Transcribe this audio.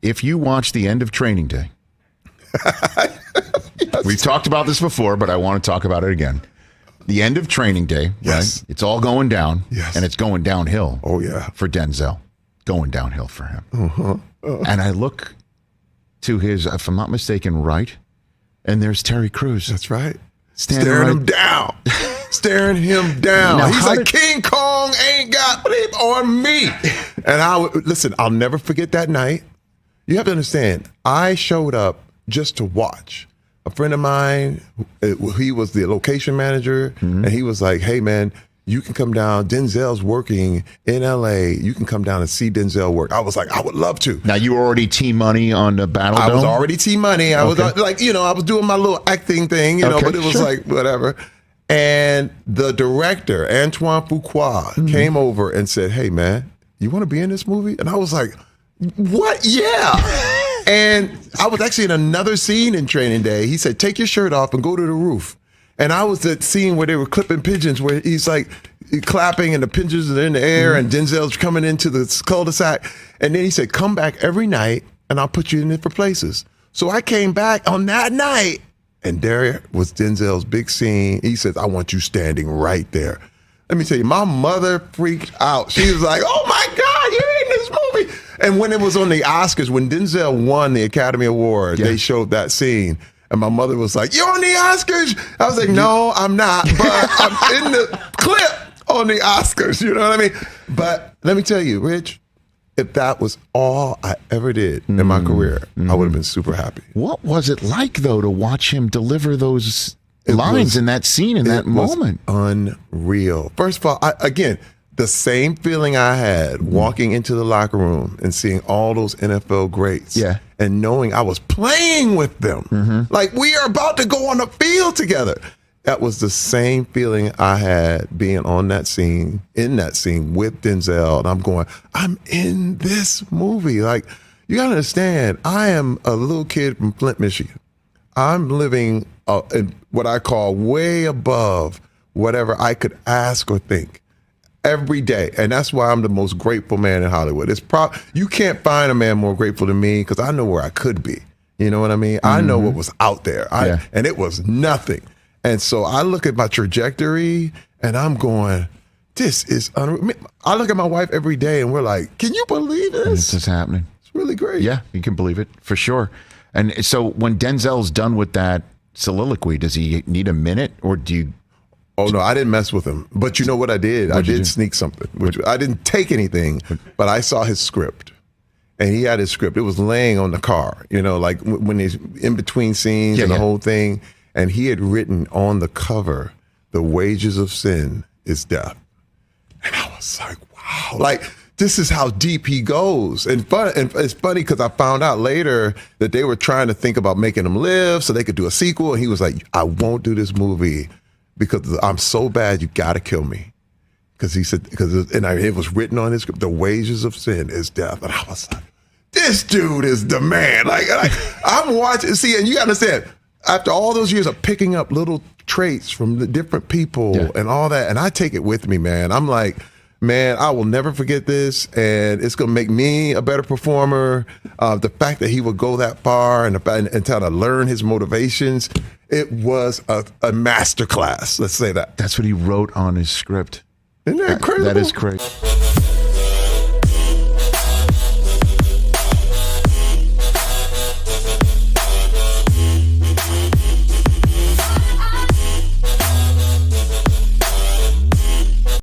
if you watch the end of Training Day, we've talked about this before, but I want to talk about it again. The end of Training Day, yes. Right? It's all going down, yes. And it's going downhill. Oh, yeah. For Denzel. Going downhill for him. Uh-huh. And I look to his, if I'm not mistaken, right, and there's Terry Crews. That's right. Staring him down. Staring him down. Now, He's like, King Kong ain't got bleep on me. And listen, I'll never forget that night. You have to understand, I showed up just to watch. A friend of mine, he was the location manager, and he was like, hey, man, you can come down. Denzel's working in L.A. You can come down and see Denzel work. I was like, I would love to. Now, you were already Team Money on the Battle Dome? I was already Team Money. I was like, I was doing my little acting thing, but it was like, whatever. And the director, Antoine Fuqua, came over and said, hey, man, you want to be in this movie? And I was like, what? Yeah. And I was actually in another scene in Training Day. He said, take your shirt off and go to the roof. And I was at the scene where they were clipping pigeons, where he's like clapping and the pigeons are in the air and Denzel's coming into the cul-de-sac. And then he said, come back every night and I'll put you in different places. So I came back on that night and there was Denzel's big scene. He says, I want you standing right there. Let me tell you, my mother freaked out. She was like, oh my God, you're in this movie. And when it was on the Oscars, when Denzel won the Academy Award, they showed that scene. And my mother was like, you're on the Oscars? I was like, no, I'm not. But I'm in the clip on the Oscars. You know what I mean? But let me tell you, Rich, if that was all I ever did in my career, I would have been super happy. What was it like, though, to watch him deliver those lines in that scene, in that moment? Unreal. First of all, again, the same feeling I had walking into the locker room and seeing all those NFL greats and knowing I was playing with them. Like, we are about to go on the field together. That was the same feeling I had being on that scene, in that scene with Denzel. And I'm going, I'm in this movie. Like, you got to understand, I am a little kid from Flint, Michigan. I'm living in what I call way above whatever I could ask or think. Every day. And that's why I'm the most grateful man in Hollywood. You can't find a man more grateful than me because I know where I could be. You know what I mean? I know what was out there. And it was nothing. And so I look at my trajectory and I'm going, this is unreal. I look at my wife every day and we're like, can you believe this? This is happening. It's really great. Yeah, you can believe it for sure. And so when Denzel's done with that soliloquy, does he need a minute or do you? Oh, no, I didn't mess with him. But you know what I did? I did sneak something. I didn't take anything, but I saw his script. And he had his script. It was laying on the car, like when he's in between scenes and the whole thing. And he had written on the cover, the wages of sin is death. And I was like, wow. Like, this is how deep he goes. And it's funny because I found out later that they were trying to think about making him live so they could do a sequel. And he was like, I won't do this movie because I'm so bad, you got to kill me. Because he said, it was written on his script, the wages of sin is death. And I was like, this dude is the man. Like I'm watching, and you got to understand, after all those years of picking up little traits from the different people and all that, and I take it with me, man. I'm like, man, I will never forget this, and it's going to make me a better performer. The fact that he would go that far and try to learn his motivations, it was a masterclass. Let's say that. That's what he wrote on his script. Isn't that incredible? That is crazy.